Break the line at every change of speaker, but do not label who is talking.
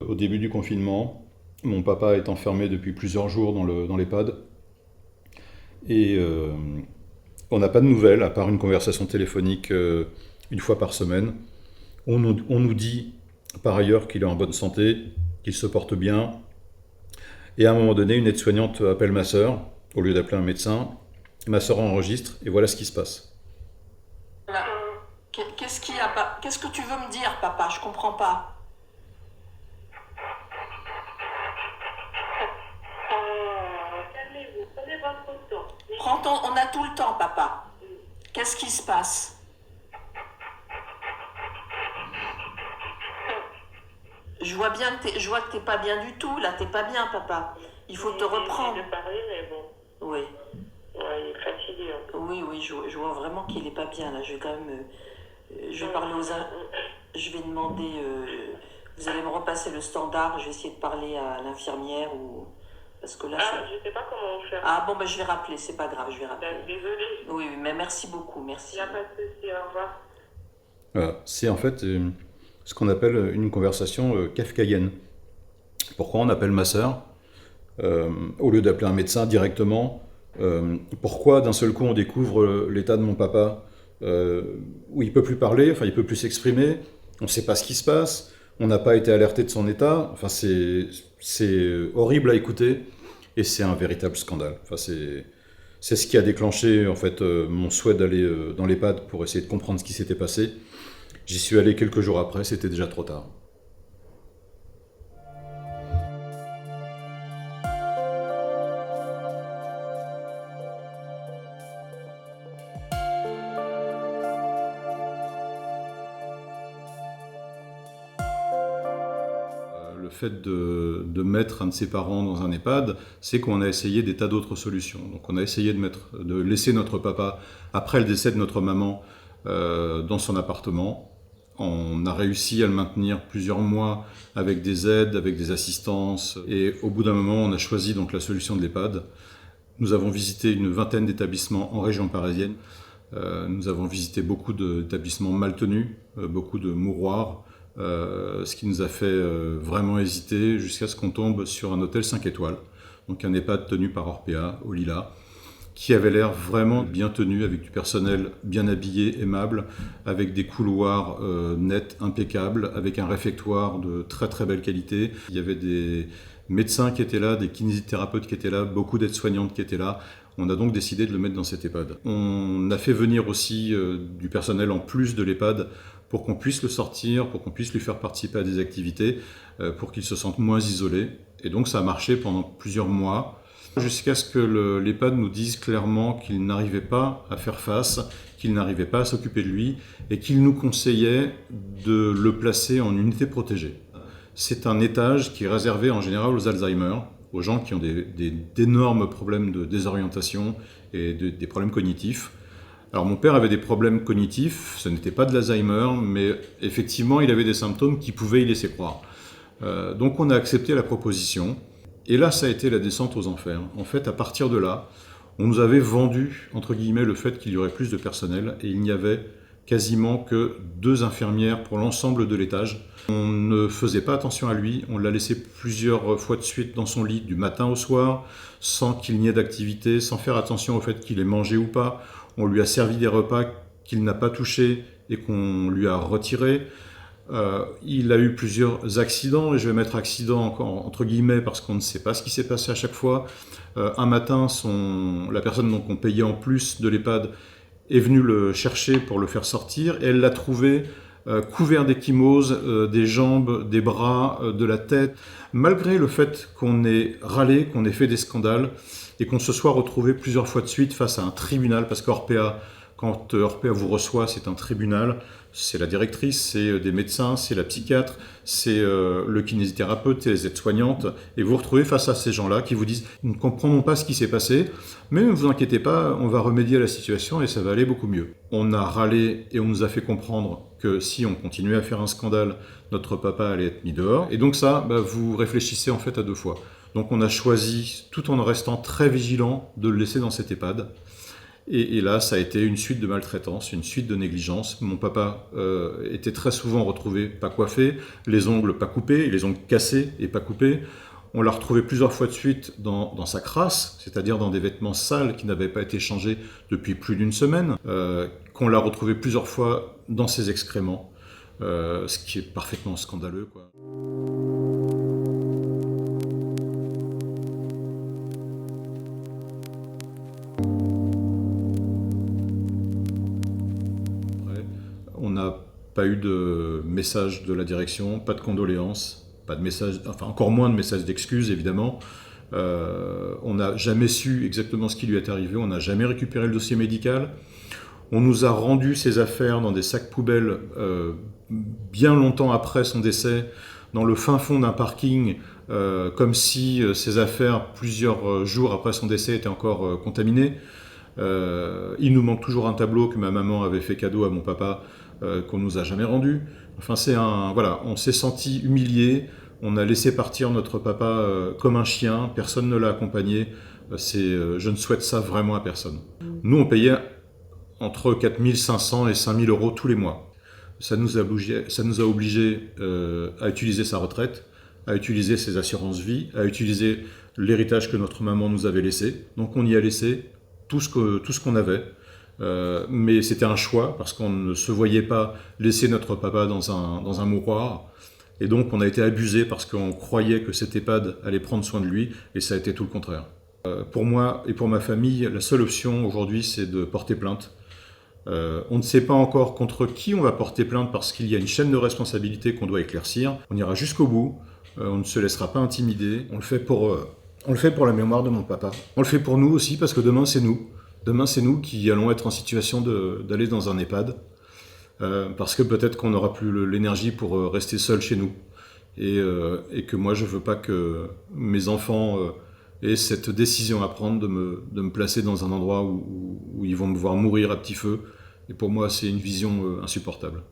Au début du confinement, mon papa est enfermé depuis plusieurs jours dans l'EHPAD et on n'a pas de nouvelles à part une conversation téléphonique une fois par semaine. On nous dit par ailleurs qu'il est en bonne santé, qu'il se porte bien. Et à un moment donné, une aide-soignante appelle ma sœur au lieu d'appeler un médecin. Ma sœur enregistre et voilà ce qui se passe.
Voilà. Qu'est-ce qu'il y a pas? Qu'est-ce que tu veux me dire, papa? Je comprends pas.
Calmez-vous, prenez votre temps.
On a tout le temps, papa. Qu'est-ce qui se passe? Je vois que t'es pas bien du tout. Là, t'es pas bien, papa. Il faut te reprendre.
De parler, mais bon,
Oui,
ouais, il est fatigué.
oui, je vois vraiment qu'il est pas bien. Là, je vais quand même, je vais parler je vais demander. Vous allez me repasser le standard. Je vais essayer de parler à l'infirmière ou parce que là,
Ah, je sais pas comment faire.
Ah bon, ben je vais rappeler. C'est pas grave, je vais rappeler.
Désolée,
Oui, mais merci beaucoup,
il
merci.
n'y a pas de souci, au revoir.
Voilà. C'est en fait ce qu'on appelle une conversation kafkaïenne. Pourquoi on appelle ma sœur au lieu d'appeler un médecin directement? Pourquoi d'un seul coup on découvre l'état de mon papa où il peut plus parler, enfin il peut plus s'exprimer, on ne sait pas ce qui se passe, on n'a pas été alerté de son état, enfin c'est horrible à écouter et c'est un véritable scandale. Enfin c'est ce qui a déclenché en fait mon souhait d'aller dans l'EHPAD pour essayer de comprendre ce qui s'était passé. J'y suis allé quelques jours après, c'était déjà trop tard. Le fait de mettre un de ses parents dans un EHPAD, c'est qu'on a essayé des tas d'autres solutions. Donc on a essayé de laisser notre papa, après le décès de notre maman, dans son appartement. On a réussi à le maintenir plusieurs mois avec des aides, avec des assistances. Et au bout d'un moment, on a choisi donc la solution de l'EHPAD. Nous avons visité une vingtaine d'établissements en région parisienne. Nous avons visité beaucoup d'établissements mal tenus, beaucoup de mouroirs, ce qui nous a fait vraiment hésiter jusqu'à ce qu'on tombe sur un hôtel 5 étoiles, donc un EHPAD tenu par Orpea, au Lilas, qui avait l'air vraiment bien tenu, avec du personnel bien habillé, aimable, avec des couloirs nets, impeccables, avec un réfectoire de très très belle qualité. Il y avait des médecins qui étaient là, des kinésithérapeutes qui étaient là, beaucoup d'aides-soignantes qui étaient là. On a donc décidé de le mettre dans cet EHPAD. On a fait venir aussi du personnel en plus de l'EHPAD pour qu'on puisse le sortir, pour qu'on puisse lui faire participer à des activités, pour qu'il se sente moins isolé. Et donc ça a marché pendant plusieurs mois, jusqu'à ce que l'EHPAD nous dise clairement qu'il n'arrivait pas à faire face, qu'il n'arrivait pas à s'occuper de lui, et qu'il nous conseillait de le placer en unité protégée. C'est un étage qui est réservé en général aux Alzheimer, aux gens qui ont d'énormes problèmes de désorientation et des problèmes cognitifs. Alors mon père avait des problèmes cognitifs, ce n'était pas de l'Alzheimer, mais effectivement il avait des symptômes qui pouvaient y laisser croire. Donc on a accepté la proposition, et là ça a été la descente aux enfers. En fait, à partir de là, on nous avait vendu, entre guillemets, le fait qu'il y aurait plus de personnel, et il n'y avait quasiment que 2 infirmières pour l'ensemble de l'étage. On ne faisait pas attention à lui, on l'a laissé plusieurs fois de suite dans son lit du matin au soir, sans qu'il n'y ait d'activité, sans faire attention au fait qu'il ait mangé ou pas. On lui a servi des repas qu'il n'a pas touchés et qu'on lui a retirés. Il a eu plusieurs accidents, et je vais mettre accident encore entre guillemets parce qu'on ne sait pas ce qui s'est passé à chaque fois. Un matin, la personne dont on payait en plus de l'EHPAD est venue le chercher pour le faire sortir, et elle l'a trouvé couvert d'ecchymoses, des jambes, des bras, de la tête. Malgré le fait qu'on ait râlé, qu'on ait fait des scandales, et qu'on se soit retrouvé plusieurs fois de suite face à un tribunal, parce qu'Orpea, quand Orpea vous reçoit, c'est un tribunal, c'est la directrice, c'est des médecins, c'est la psychiatre, c'est le kinésithérapeute, c'est les aides-soignantes, et vous vous retrouvez face à ces gens-là qui vous disent « Nous ne comprenons pas ce qui s'est passé, mais ne vous inquiétez pas, on va remédier à la situation et ça va aller beaucoup mieux. » On a râlé et on nous a fait comprendre que si on continuait à faire un scandale, notre papa allait être mis dehors. Et donc ça, vous réfléchissez en fait à 2 fois. Donc on a choisi, tout en restant très vigilant, de le laisser dans cet EHPAD. Et là, ça a été une suite de maltraitance, une suite de négligence. Mon papa était très souvent retrouvé pas coiffé, les ongles pas coupés, les ongles cassés et pas coupés. On l'a retrouvé plusieurs fois de suite dans sa crasse, c'est-à-dire dans des vêtements sales qui n'avaient pas été changés depuis plus d'une semaine, qu'on l'a retrouvé plusieurs fois dans ses excréments, ce qui est parfaitement scandaleux, quoi. On n'a pas eu de message de la direction, pas de condoléances, pas de message, enfin encore moins de messages d'excuses évidemment. On n'a jamais su exactement ce qui lui est arrivé, on n'a jamais récupéré le dossier médical. On nous a rendu ses affaires dans des sacs poubelles bien longtemps après son décès, dans le fin fond d'un parking, comme si ses affaires, plusieurs jours après son décès, étaient encore contaminées. Il nous manque toujours un tableau que ma maman avait fait cadeau à mon papa, qu'on nous a jamais rendu. Enfin, voilà, on s'est senti humilié. On a laissé partir notre papa comme un chien. Personne ne l'a accompagné. Je ne souhaite ça vraiment à personne. Nous, on payait entre 4 500 et 5 000 euros tous les mois. Ça nous a obligés à utiliser sa retraite, à utiliser ses assurances vie, à utiliser l'héritage que notre maman nous avait laissé. Donc on y a laissé tout ce qu'on avait. Mais c'était un choix parce qu'on ne se voyait pas laisser notre papa dans un mouroir. Et donc on a été abusé parce qu'on croyait que cet EHPAD allait prendre soin de lui, et ça a été tout le contraire. Pour moi et pour ma famille, la seule option aujourd'hui, c'est de porter plainte. On ne sait pas encore contre qui on va porter plainte parce qu'il y a une chaîne de responsabilité qu'on doit éclaircir. On ira jusqu'au bout, on ne se laissera pas intimider. On le fait pour la mémoire de mon papa. On le fait pour nous aussi parce que demain c'est nous. Demain c'est nous qui allons être en situation d'aller dans un EHPAD. Parce que peut-être qu'on n'aura plus l'énergie pour rester seul chez nous. Et que moi je veux pas que mes enfants aient cette décision à prendre de me placer dans un endroit où ils vont me voir mourir à petit feu. Et pour moi c'est une vision insupportable.